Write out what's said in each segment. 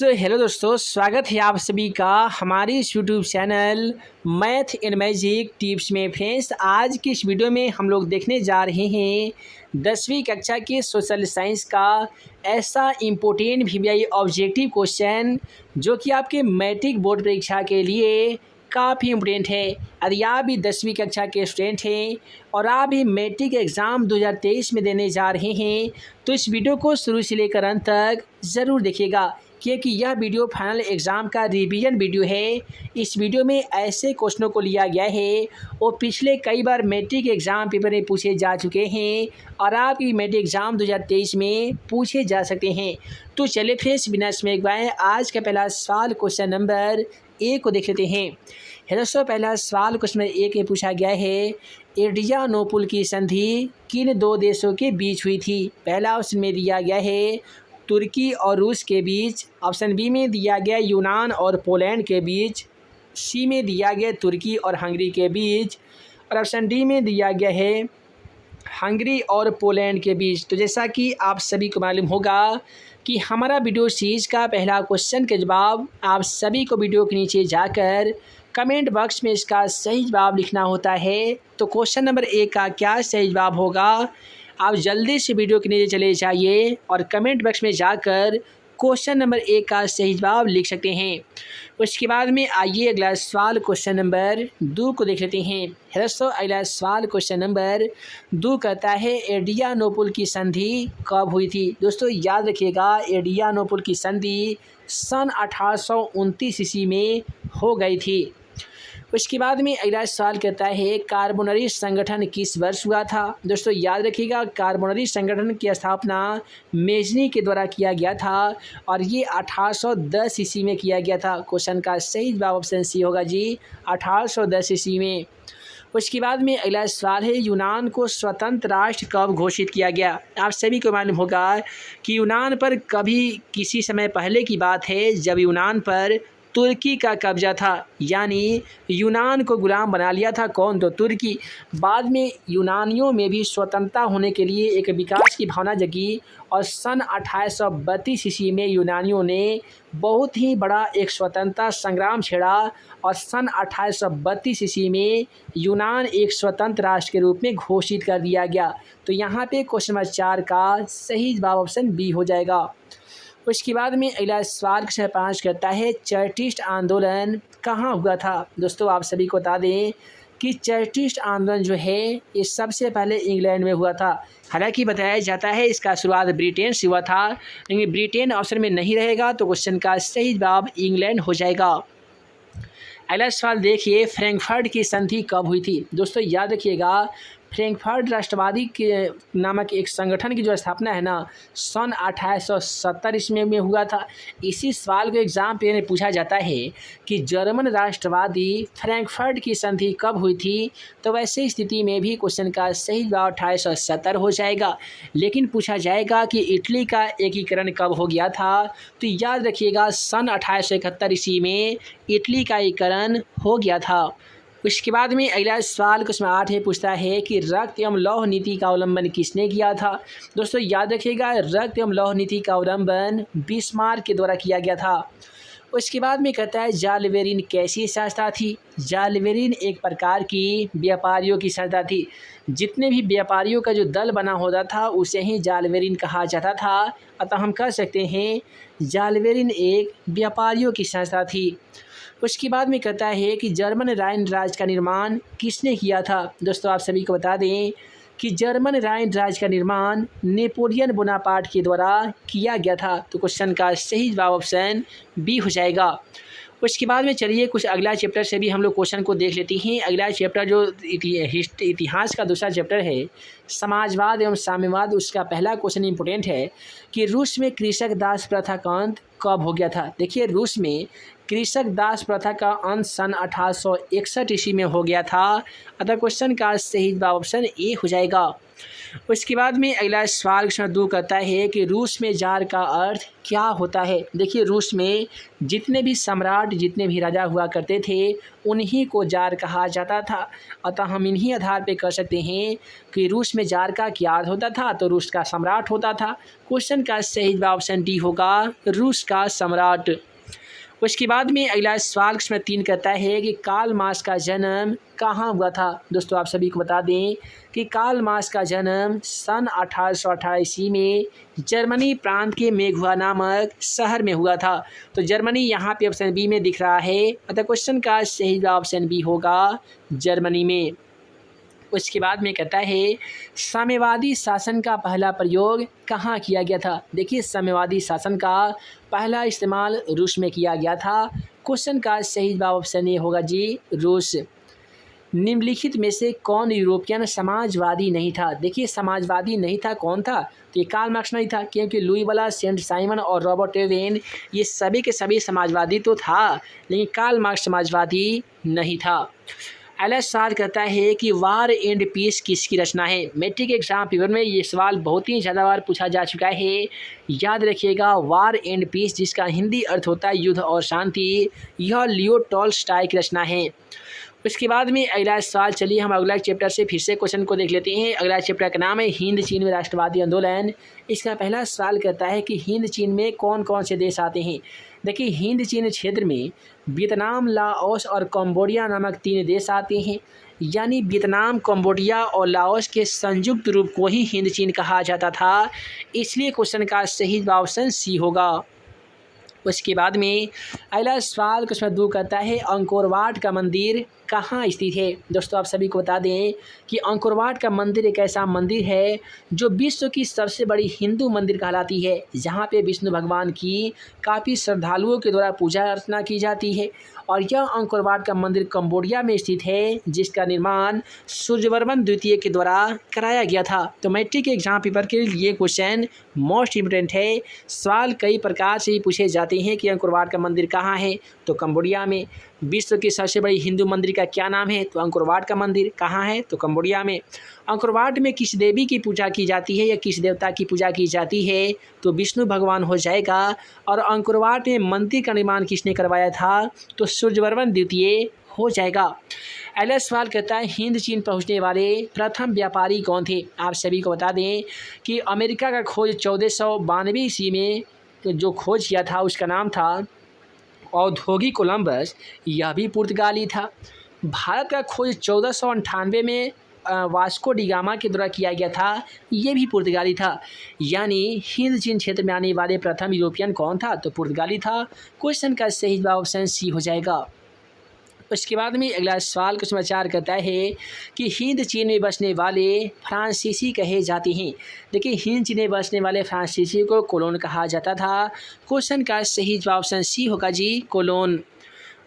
So hello दोस्तों, स्वागत है आप सभी का हमारे इस YouTube channel math and magic tips में। फ्रेंड्स, आज की इस वीडियो में हम लोग देखने जा रहे हैं 10वीं कक्षा के सोशल साइंस का ऐसा इम्पोर्टेंट वीवीआई ऑब्जेक्टिव क्वेश्चन जो कि आपके मैट्रिक बोर्ड परीक्षा के लिए काफ़ी इम्पोर्टेंट है। यदि आप भी 10वीं कक्षा के स्टूडेंट हैं और आप भी मैट्रिक एग्ज़ाम 2023 में देने जा रहे हैं तो इस वीडियो को शुरू से लेकर अंत तक ज़रूर देखिएगा, क्योंकि यह वीडियो फाइनल एग्ज़ाम का रिवीजन वीडियो है। इस वीडियो में ऐसे क्वेश्चनों को लिया गया है वो पिछले कई बार मैट्रिक एग्ज़ाम पेपर में पूछे जा चुके हैं और आपकी मैट्रिक एग्ज़ाम 2023 में पूछे जा सकते हैं। तो चलिए फ्रेंड्स, बिना समय गवाए आज का पहला सवाल क्वेश्चन नंबर 1 को देख लेते हैं। दोस्तों, पहला सवाल क्वेश्चन नंबर 1 में पूछा गया है, एड्रियानोपुल की संधि किन दो देशों के बीच हुई थी? पहला ऑप्शन में दिया गया है तुर्की और रूस के बीच, ऑप्शन बी में दिया गया यूनान और पोलैंड के बीच, सी में दिया गया तुर्की और हंगरी के बीच, और ऑप्शन डी में दिया गया है हंगरी और पोलैंड के बीच। तो जैसा कि आप सभी को मालूम होगा कि हमारा वीडियो सीरीज का पहला क्वेश्चन के जवाब आप सभी को वीडियो के नीचे जाकर कमेंट बॉक्स में इसका सही जवाब लिखना होता है। तो क्वेश्चन नंबर 1 का क्या सही जवाब होगा, आप जल्दी से वीडियो के नीचे चले जाइए और कमेंट बॉक्स में जाकर क्वेश्चन नंबर 1 का सही जवाब लिख सकते हैं। उसके बाद में आइए अगला सवाल क्वेश्चन नंबर 2 को देख लेते हैं। दोस्तों, अगला सवाल क्वेश्चन नंबर 2 कहता है, एड्रियानोपुल की संधि कब हुई थी? दोस्तों याद रखिएगा, एड्रियानोपुल की संधि सन 1829 ईस्वी में हो गई थी। उसके बाद में अगला सवाल कहता है, कार्बोनरी संगठन किस वर्ष हुआ था? दोस्तों याद रखिएगा, कार्बोनरी संगठन की स्थापना मेजनी के द्वारा किया गया था और ये 1810 ईस्वी में किया गया था। क्वेश्चन का सही जवाब ऑप्शन सी होगा जी, 1810 ईस्वी में। उसके बाद में अगला सवाल है, यूनान को स्वतंत्र राष्ट्र कब घोषित किया गया? आप सभी को मालूम होगा कि यूनान पर कभी किसी समय पहले की बात है जब यूनान पर तुर्की का कब्जा था, यानी यूनान को गुलाम बना लिया था कौन? तो तुर्की। बाद में यूनानियों में भी स्वतंत्रता होने के लिए एक विकास की भावना जगी और सन 1832 ईस्वी में यूनानियों ने बहुत ही बड़ा एक स्वतंत्रता संग्राम छेड़ा और सन 1832 ईस्वी में यूनान एक स्वतंत्र राष्ट्र के रूप में घोषित कर दिया गया। तो यहाँ पे क्वेश्चन नंबर 4 का सही जवाब ऑप्शन बी हो जाएगा। उसके बाद में अगला सवाल क्वेश्चन 5 करता है, चार्टिस्ट आंदोलन कहाँ हुआ था? दोस्तों आप सभी को बता दें कि चार्टिस्ट आंदोलन जो है ये सबसे पहले इंग्लैंड में हुआ था। हालांकि बताया जाता है इसका शुरुआत ब्रिटेन से हुआ था, लेकिन ब्रिटेन ऑप्शन में नहीं रहेगा तो क्वेश्चन का सही जवाब इंग्लैंड हो जाएगा। अगला सवाल देखिए, फ्रैंकफर्ट की संधि कब हुई थी? दोस्तों याद रखिएगा, फ्रैंकफर्ट राष्ट्रवादी के नामक एक संगठन की जो स्थापना है ना, सन 1870 ईस्वी में हुआ था। इसी सवाल को एग्जाम पे में पूछा जाता है कि जर्मन राष्ट्रवादी फ्रैंकफर्ट की संधि कब हुई थी? तो वैसे स्थिति में भी क्वेश्चन का सही जवाब 1870 हो जाएगा। लेकिन पूछा जाएगा कि इटली का एकीकरण कब हो गया था? तो याद रखिएगा, सन 1871 ईस्वी में इटली का एकीकरण हो गया था। उसके बाद में अगला सवाल क्वेश्चन 8 में पूछता है कि रक्त एवं लौह नीति का अवलंबन किसने किया था? दोस्तों याद रखिएगा, रक्त एवं लौह नीति का अवलंबन बिस्मार्क के द्वारा किया गया था। उसके बाद में कहता है, जालवेरिन कैसी संस्था थी? जालवेरिन एक प्रकार की व्यापारियों की संस्था थी। जितने भी व्यापारियों का जो दल बना होता था उसे ही जालवेरिन कहा जाता था। अतः हम कह सकते हैं जालवेरिन एक व्यापारियों की संस्था थी। उसके बाद में कहता है कि जर्मन राइन राज्य का निर्माण किसने किया था? दोस्तों आप सभी को बता दें कि जर्मन राइन राज्य का निर्माण नेपोलियन बोनापार्ट के द्वारा किया गया था। तो क्वेश्चन का सही जवाब ऑप्शन बी हो जाएगा। उसके बाद में चलिए कुछ अगला चैप्टर से भी हम लोग क्वेश्चन को देख लेते हैं। अगला चैप्टर जो इतिहास का दूसरा चैप्टर है, समाजवाद एवं साम्यवाद, उसका पहला क्वेश्चन इंपॉर्टेंट है कि रूस में कृषक दास प्रथा का अंत कब हो गया था? देखिए, रूस में कृषक दास प्रथा का अंत सन 1861 ईस्वी में हो गया था। अतः क्वेश्चन का सही जवाब ऑप्शन ए हो जाएगा। उसके बाद में अगला सवाल क्वेश्चन 2 कहता है कि रूस में जार का अर्थ क्या होता है। देखिए रूस में जितने भी सम्राट जितने भी राजा हुआ करते थे उन्हीं को जार कहा जाता था। अतः हम इन्हीं आधार पे कह सकते हैं कि रूस में जार का क्या अर्थ होता था, तो रूस का सम्राट होता था। क्वेश्चन का सही जवाब ऑप्शन डी होगा, रूस का सम्राट। उसके बाद में अगला सवाल क्वेश्चन 3 कहता है कि कार्ल मार्क्स का जन्म कहाँ हुआ था। दोस्तों आप सभी को बता दें कि कार्ल मार्क्स का जन्म सन 1818 ईस्वी में जर्मनी प्रांत के मेघुआ नामक शहर में हुआ था। तो जर्मनी यहाँ पे ऑप्शन बी में दिख रहा है, अतः क्वेश्चन का सही जवाब ऑप्शन बी होगा, जर्मनी में। उसके बाद में कहता है साम्यवादी शासन का पहला प्रयोग कहाँ किया गया था। देखिए साम्यवादी शासन का पहला इस्तेमाल रूस में किया गया था। क्वेश्चन का सही जवाब ऑप्शन ए होगा जी, रूस। निम्नलिखित में से कौन यूरोपियन समाजवादी नहीं था। देखिए समाजवादी नहीं था, कौन था, तो ये कार्ल मार्क्स नहीं था, क्योंकि लुई वाला, सेंट साइमन और रॉबर्ट ओवेन ये सभी के सभी समाजवादी तो था, लेकिन कार्ल मार्क्स समाजवादी नहीं था। अगला सवाल कहता है कि वार एंड पीस किसकी रचना है। मैट्रिक एग्जाम पेपर में ये सवाल बहुत ही ज़्यादा बार पूछा जा चुका है, याद रखिएगा। वार एंड पीस जिसका हिंदी अर्थ होता है युद्ध और शांति, यह लियो टॉल्स्टॉय की रचना है। उसके बाद में अगला सवाल, चलिए हम अगला चैप्टर से फिर से क्वेश्चन को देख लेते हैं। अगला चैप्टर का नाम है हिंद चीन में राष्ट्रवादी आंदोलन। इसका पहला सवाल कहता है कि हिंद चीन में कौन कौन से देश आते हैं। देखिए हिंद चीन क्षेत्र में वियतनाम, लाओस और कंबोडिया नामक 3 देश आते हैं, यानी वियतनाम, कंबोडिया और लाओस के संयुक्त रूप को ही हिंद चीन कहा जाता था। इसलिए क्वेश्चन का सही जवाब ऑप्शन सी होगा। उसके बाद में अगला सवाल क्वेश्चन 2 कहता है अंकोर वाट का मंदिर कहाँ स्थित है। दोस्तों आप सभी को बता दें कि अंकोर वाट का मंदिर एक ऐसा मंदिर है जो विश्व की सबसे बड़ी हिंदू मंदिर कहलाती है, जहाँ पे विष्णु भगवान की काफ़ी श्रद्धालुओं के द्वारा पूजा अर्चना की जाती है। और यह अंकोर वाट का मंदिर कंबोडिया में स्थित है, जिसका निर्माण सूर्यवर्मन द्वितीय के द्वारा कराया गया था। तो मैट्रिक के एग्जाम पेपर के लिए ये क्वेश्चन मोस्ट इम्पोर्टेंट है। सवाल कई प्रकार से ही पूछे जाते हैं कि अंकोर वाट का मंदिर कहाँ है, तो कंबोडिया में। विश्व की सबसे बड़ी हिंदू मंदिर का क्या नाम है, तो अंकोर वाट का मंदिर कहाँ है, तो कंबोडिया में। अंकोर वाट में किस देवी की पूजा की जाती है या किस देवता की पूजा की जाती है, तो विष्णु भगवान हो जाएगा। और अंकोर वाट में मंदिर का निर्माण किसने करवाया था, तो सूर्यवर्मन द्वितीय हो जाएगा। अगला सवाल कहता है हिंद चीन पहुंचने वाले प्रथम व्यापारी कौन थे। आप सभी को बता दें कि अमेरिका का खोज 1492 ईस्वी में जो खोज किया था उसका नाम था औद्योगिक कोलंबस, यह भी पुर्तगाली था। भारत का खोज 1498 में वास्को डी गामा के द्वारा किया गया था, ये भी पुर्तगाली था। यानी हिंद चीन क्षेत्र में आने वाले प्रथम यूरोपियन कौन था, तो पुर्तगाली था। क्वेश्चन का सही जवाब ऑप्शन सी हो जाएगा। उसके बाद में अगला सवाल क्वेश्चन 4 कहता है कि हिंद चीन में बसने वाले फ्रांसीसी कहे जाते हैं। देखिए हिंद चीन में बसने वाले फ्रांसीसी को कोलोन कहा जाता था। क्वेश्चन का सही जवाब ऑप्शन सी होगा जी, कोलोन।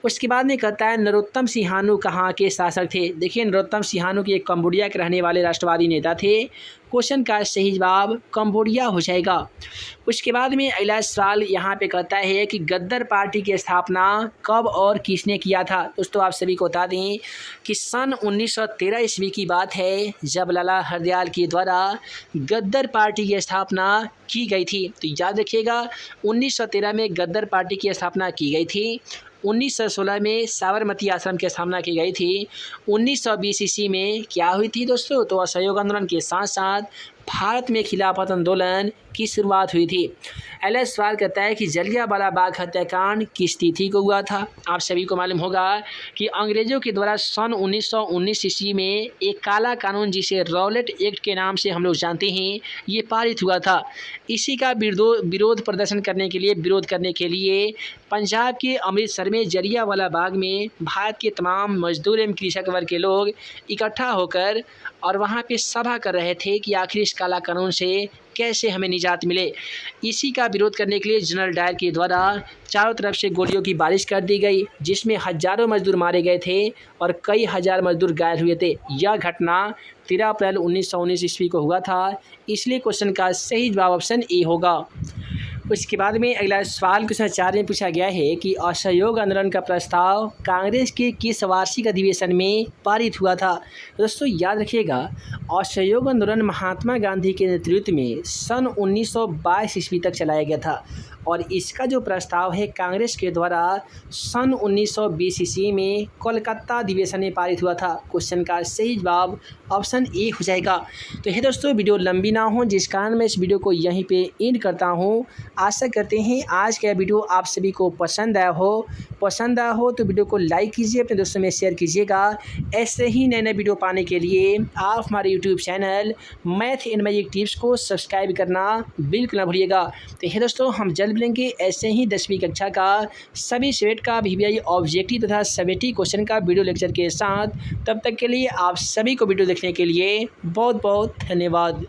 उसके बाद में कहता है नरोत्तम सिंहानू कहाँ के शासक थे। देखिए नरोत्तम सिंहानू के एक कंबोडिया के रहने वाले राष्ट्रवादी नेता थे। क्वेश्चन का सही जवाब कंबोडिया हो जाएगा। उसके बाद में अगला सवाल यहाँ पे कहता है कि गद्दर पार्टी की स्थापना कब और किसने किया था। दोस्तों आप सभी को बता दें कि सन 1913 ईस्वी की बात है, जब लाला हरदयाल के द्वारा गद्दर पार्टी की स्थापना की गई थी। तो याद रखिएगा 1913 में गद्दर पार्टी की स्थापना की गई थी। 1916 में साबरमती आश्रम की स्थापना की गई थी। 1920 ईस्वी में क्या हुई थी दोस्तों, तो असहयोग आंदोलन के साथ साथ भारत में खिलाफत आंदोलन की शुरुआत हुई थी। अगला सवाल कहता है कि जलियांवाला बाग हत्याकांड किस तिथि को हुआ था। आप सभी को मालूम होगा कि अंग्रेजों के द्वारा सन 1919 ईस्वी में एक काला कानून जिसे रॉलेट एक्ट के नाम से हम लोग जानते हैं, ये पारित हुआ था। इसी का विरोध प्रदर्शन करने के लिए पंजाब के अमृतसर में जलियांवाला बाग में भारत के तमाम मजदूर एवं कृषक वर्ग के लोग इकट्ठा होकर और वहाँ पे सभा कर रहे थे कि आखिर इस काला कानून से कैसे हमें निजात मिले। इसी का विरोध करने के लिए जनरल डायर के द्वारा चारों तरफ से गोलियों की बारिश कर दी गई, जिसमें हजारों मजदूर मारे गए थे और कई हजार मजदूर घायल हुए थे। यह घटना 13 अप्रैल 1919 ईस्वी को हुआ था। इसलिए क्वेश्चन का सही जवाब ऑप्शन ए होगा। उसके बाद में अगला सवाल क्वेश्चन 4 में पूछा गया है कि असहयोग आंदोलन का प्रस्ताव कांग्रेस के किस वार्षिक अधिवेशन में पारित हुआ था। दोस्तों याद रखिएगा, असहयोग आंदोलन महात्मा गांधी के नेतृत्व में सन 1922 ईस्वी तक चलाया गया था और इसका जो प्रस्ताव है कांग्रेस के द्वारा सन 1920 ईस्वी में कोलकाता अधिवेशन में पारित हुआ था। क्वेश्चन का सही जवाब ऑप्शन ए हो जाएगा। तो ये दोस्तों वीडियो लंबी ना हो, जिस कारण मैं इस वीडियो को यहीं पे एंड करता हूँ। आशा करते हैं आज का वीडियो आप सभी को पसंद आया हो तो वीडियो को लाइक कीजिए, अपने दोस्तों में शेयर कीजिएगा। ऐसे ही नए नए वीडियो पाने के लिए आप हमारे YouTube channel math and magic tips को सब्सक्राइब करना बिल्कुल ना भूलिएगा। तो ये दोस्तों हम जल्द मिलेंगे ऐसे ही 10वीं कक्षा का सभी सेट का VVI ऑब्जेक्टिव तथा सब्जेक्टिव क्वेश्चन का वीडियो लेक्चर के साथ। तब तक के लिए आप सभी को वीडियो देखने के लिए बहुत बहुत धन्यवाद।